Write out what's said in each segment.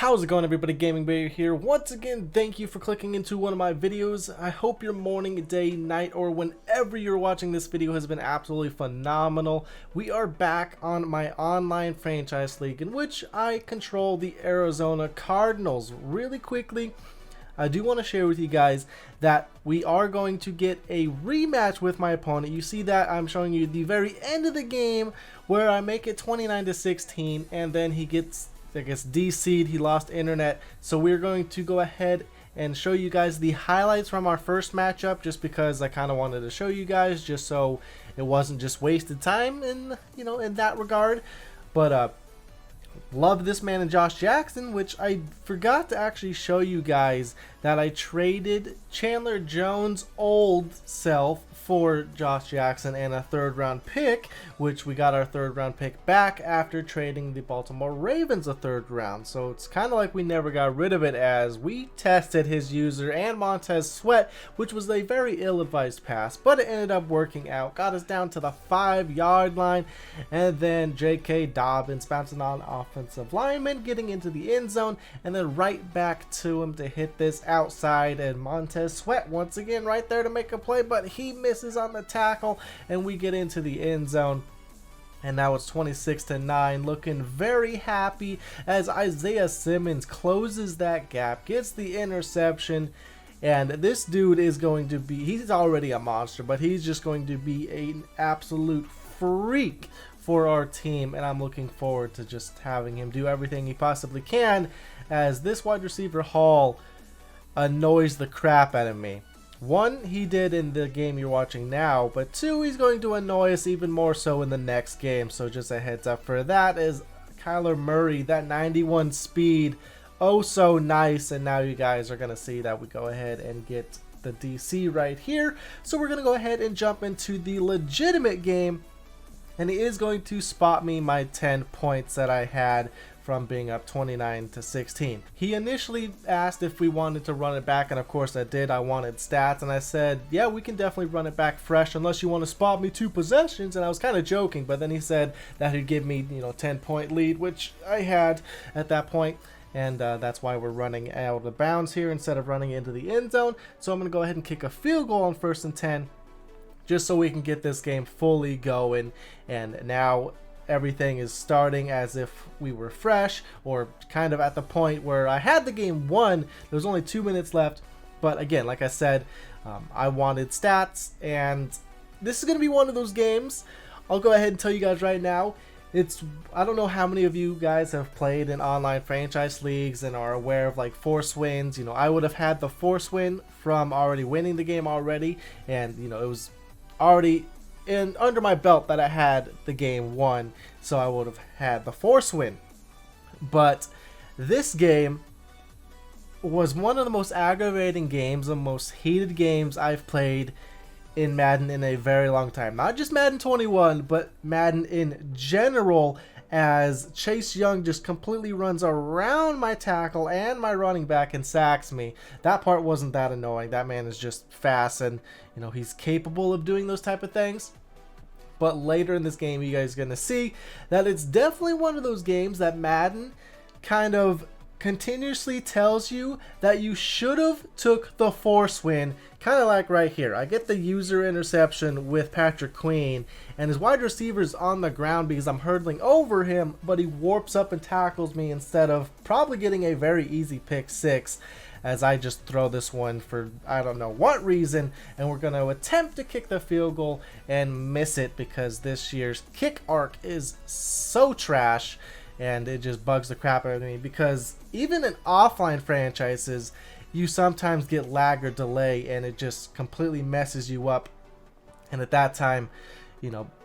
How's it going, everybody? Gaming Baer here. Once again, thank you for clicking into one of my videos. I hope your morning, day, night, or whenever you're watching this video has been absolutely phenomenal. We are back on my online franchise league in which I control the Arizona Cardinals. Really quickly, I do want to share with you guys that we are going to get a rematch with my opponent. You see that I'm showing you the very end of the game where I make it 29-16 and then he gets, I guess, DC'd. He lost internet. So we're going to go ahead and show you guys the highlights from our first matchup, just because I kind of wanted to show you guys, just so it wasn't just wasted time in, in that regard. But love this man in Josh Jackson, which I forgot to actually show you guys that I traded Chandler Jones' old self for Josh Jackson and a third-round pick, which we got our third-round pick back after trading the Baltimore Ravens a third round. So it's kind of like we never got rid of it, as we tested his user and Montez Sweat, which was a very ill-advised pass, but it ended up working out. Got us down to the 5-yard line, and then J.K. Dobbins bouncing on offensive lineman, getting into the end zone, and then right back to him to hit this outside, and Montez Sweat once again right there to make a play, but he misses on the tackle, and we get into the end zone. And now it's 26-9, looking very happy as Isaiah Simmons closes that gap, gets the interception, and this dude is going to be, he's already a monster, but he's just going to be an absolute freak for our team, and I'm looking forward to just having him do everything he possibly can, as this wide receiver haul annoys the crap out of me. One, he did in the game you're watching now, but two, he's going to annoy us even more so in the next game. So just a heads up for that. Is Kyler Murray, that 91 speed, oh so nice, and now you guys are going to see that we go ahead and get the DC right here. So we're going to go ahead and jump into the legitimate game, and he is going to spot me my 10 points that I had from being up 29-16. He initially asked if we wanted to run it back, and of course I did. I wanted stats, and I said, yeah, we can definitely run it back fresh unless you want to spot me 2 possessions, and I was kind of joking, but then he said that he'd give me 10-point lead, which I had at that point, and that's why we're running out of bounds here instead of running into the end zone. So I'm going to go ahead and kick a field goal on 1st and 10 just so we can get this game fully going, and now everything is starting as if we were fresh, or kind of at the point where I had the game won. There's only 2 minutes left, but again, like I said, I wanted stats, and this is going to be one of those games. I'll go ahead and tell you guys right now, I don't know how many of you guys have played in online franchise leagues and are aware of like force wins. I would have had the force win from already winning the game already, and it was already under my belt that I had the game won, so I would have had the force win. But this game was one of the most aggravating games, the most heated games I've played in Madden in a very long time. Not just Madden 21, but Madden in general, as Chase Young just completely runs around my tackle and my running back and sacks me. That part wasn't that annoying. That man is just fast, and he's capable of doing those type of things. But later in this game, you guys are going to see that it's definitely one of those games that Madden kind of continuously tells you that you should have took the force win. Kind of like right here. I get the user interception with Patrick Queen, and his wide receiver's on the ground because I'm hurdling over him, but he warps up and tackles me instead of probably getting a very easy pick 6. As I just throw this one for I don't know what reason, and we're going to attempt to kick the field goal and miss it because this year's kick arc is so trash, and it just bugs the crap out of me, because even in offline franchises you sometimes get lag or delay, and it just completely messes you up. And at that time,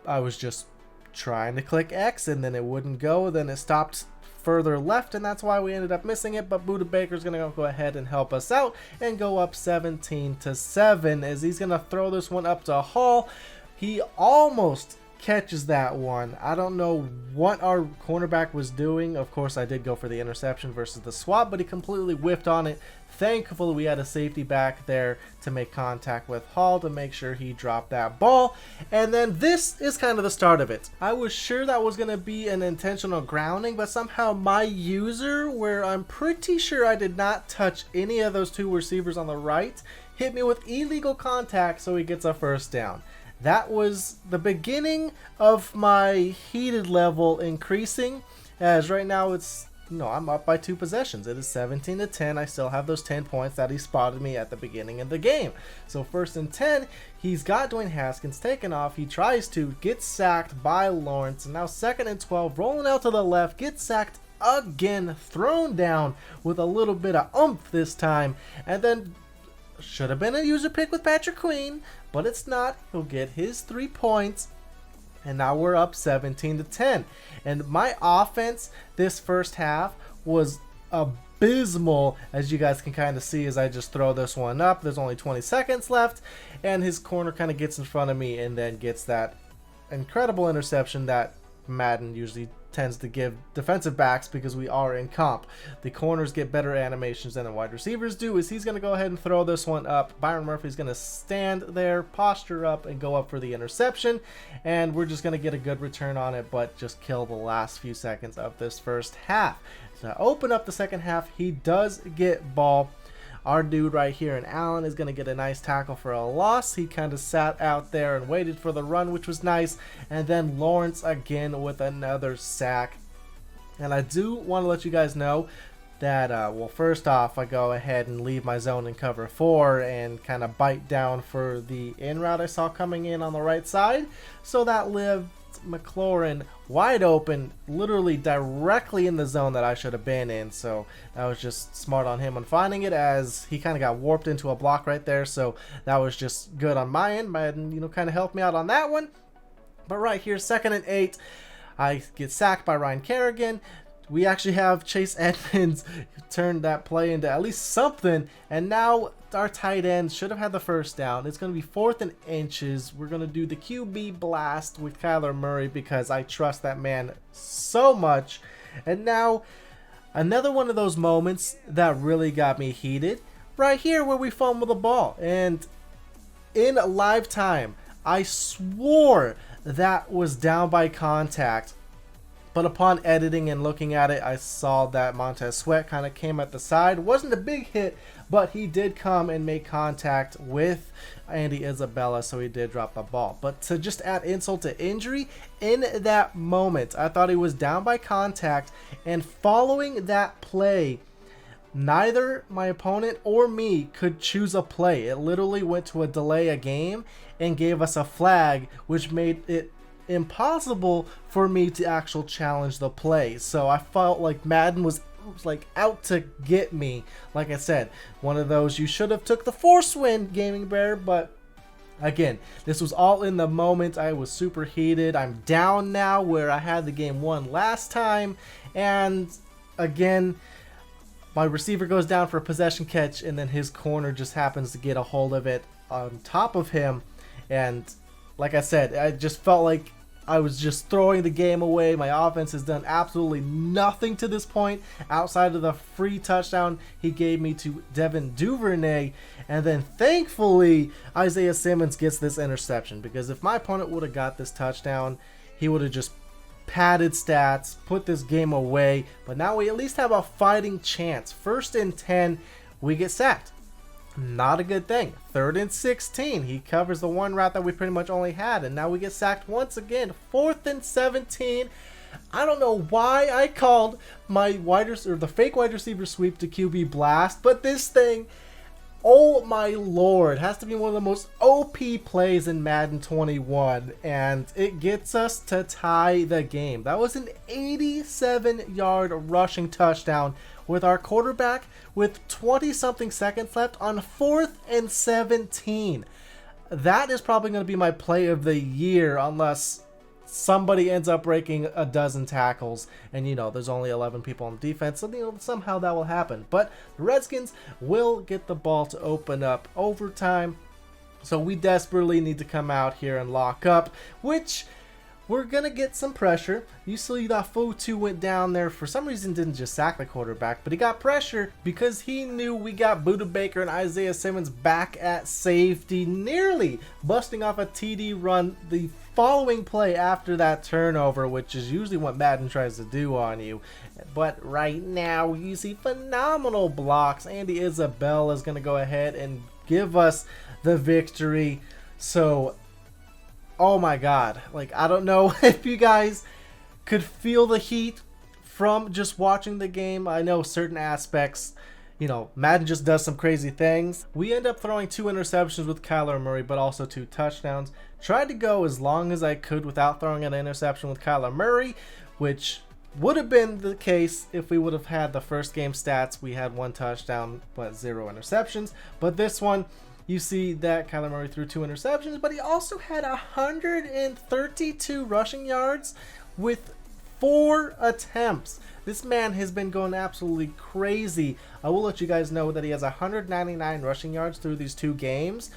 I was just trying to click X and then it wouldn't go, then it stopped further left, and that's why we ended up missing it. But Buda Baker's gonna go ahead and help us out and go up 17-7 as he's gonna throw this one up to Hall. He almost catches that one. I don't know what our cornerback was doing. Of course, I did go for the interception versus the swap, but he completely whiffed on it. Thankfully, we had a safety back there to make contact with Hall to make sure he dropped that ball. And then this is kind of the start of it. I was sure that was going to be an intentional grounding, but somehow my user, where I'm pretty sure I did not touch any of those two receivers on the right, hit me with illegal contact, so he gets a first down. That was the beginning of my heated level increasing, as right now it's, I'm up by 2 possessions. It is 17-10. I still have those 10 points that he spotted me at the beginning of the game. So 1st and 10, he's got Dwayne Haskins taken off. He tries to get sacked by Lawrence. And now 2nd and 12, rolling out to the left, gets sacked again, thrown down with a little bit of oomph this time. And then should have been a user pick with Patrick Queen, but it's not. He'll get his 3 points. And now we're up 17-10. And my offense this first half was abysmal, as you guys can kind of see as I just throw this one up. There's only 20 seconds left, and his corner kind of gets in front of me and then gets that incredible interception that Madden usually tends to give defensive backs because we are in comp. The corners get better animations than the wide receivers do. Is he's going to go ahead and throw this one up. Byron Murphy's going to stand there, posture up, and go up for the interception. And we're just going to get a good return on it, but just kill the last few seconds of this first half. So to open up the second half, he does get ball. Our dude right here in Allen is going to get a nice tackle for a loss. He kind of sat out there and waited for the run, which was nice. And then Lawrence again with another sack. And I do want to let you guys know that, well, first off, I go ahead and leave my zone in cover 4 and kind of bite down for the in route I saw coming in on the right side. So that lived McLaurin wide open, literally directly in the zone that I should have been in. So that was just smart on him on finding it, as he kind of got warped into a block right there. So that was just good on my end. Madden, kind of helped me out on that one. But right here, 2nd and 8, I get sacked by Ryan Kerrigan. We actually have Chase Edmonds turn that play into at least something, and now our tight end should have had the first down. It's going to be 4th and inches. We're going to do the QB blast with Kyler Murray because I trust that man so much. And now another one of those moments that really got me heated, right here where we fumble the ball. And in live time, I swore that was down by contact. But upon editing and looking at it, I saw that Montez Sweat kind of came at the side. Wasn't a big hit, but he did come and make contact with Andy Isabella, so he did drop the ball. But to just add insult to injury, in that moment, I thought he was down by contact, and following that play, neither my opponent or me could choose a play. It literally went to a delay a game and gave us a flag, which made it impossible for me to actually challenge the play. So I felt like Madden was like out to get me. Like I said, one of those you should have took the force win, Gaming Bear, but again, this was all in the moment. I was super heated. I'm down now where I had the game won last time, and again, my receiver goes down for a possession catch, and then his corner just happens to get a hold of it on top of him. And like I said, I just felt like I was just throwing the game away. My offense has done absolutely nothing to this point outside of the free touchdown he gave me to Devin Duvernay. And then thankfully, Isaiah Simmons gets this interception, because if my opponent would have got this touchdown, he would have just padded stats, put this game away. But now we at least have a fighting chance. 1st and 10, we get sacked. Not a good thing. 3rd and 16. He covers the one route that we pretty much only had, and now we get sacked once again. 4th and 17. I don't know why I called my the fake wide receiver sweep to QB blast, but this thing, oh my lord, has to be one of the most OP plays in Madden 21, and it gets us to tie the game. That was an 87-yard rushing touchdown with our quarterback with 20-something seconds left on 4th and 17. That is probably going to be my play of the year unless somebody ends up breaking a dozen tackles, and there's only 11 people on defense, so somehow that will happen. But the Redskins will get the ball to open up overtime, so we desperately need to come out here and lock up, which we're gonna get some pressure. You see that Fotu went down there, for some reason didn't just sack the quarterback, but he got pressure because he knew we got Buda Baker and Isaiah Simmons back at safety, nearly busting off a TD run the following play after that turnover, which is usually what Madden tries to do on you. But right now you see phenomenal blocks. Andy Isabella is gonna go ahead and give us the victory. So oh my god, like, I don't know if you guys could feel the heat from just watching the game. I know certain aspects, you know, Madden just does some crazy things. We end up throwing 2 interceptions with Kyler Murray, but also 2 touchdowns. Tried to go as long as I could without throwing an interception with Kyler Murray, which would have been the case if we would have had the first game stats. We had 1 touchdown, but 0 interceptions. But this one, you see that Kyler Murray threw 2 interceptions, but he also had 132 rushing yards with 4 attempts. This man has been going absolutely crazy. I will let you guys know that he has 199 rushing yards through these 2 games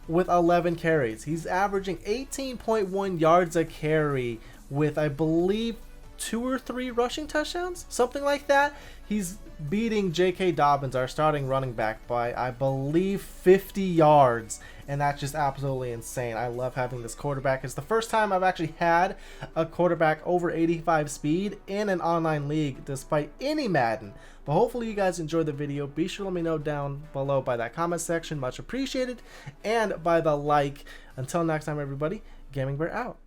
with 11 carries. He's averaging 18.1 yards a carry with, I believe, 2 or 3 rushing touchdowns, something like that. He's beating J.K. Dobbins, our starting running back, by, I believe, 50 yards, and that's just absolutely insane. I love having this quarterback. It's the first time I've actually had a quarterback over 85 speed in an online league, despite any Madden. But hopefully you guys enjoyed the video. Be sure to let me know down below by that comment section, much appreciated, and by the like. Until next time, everybody, Gaming Bear out.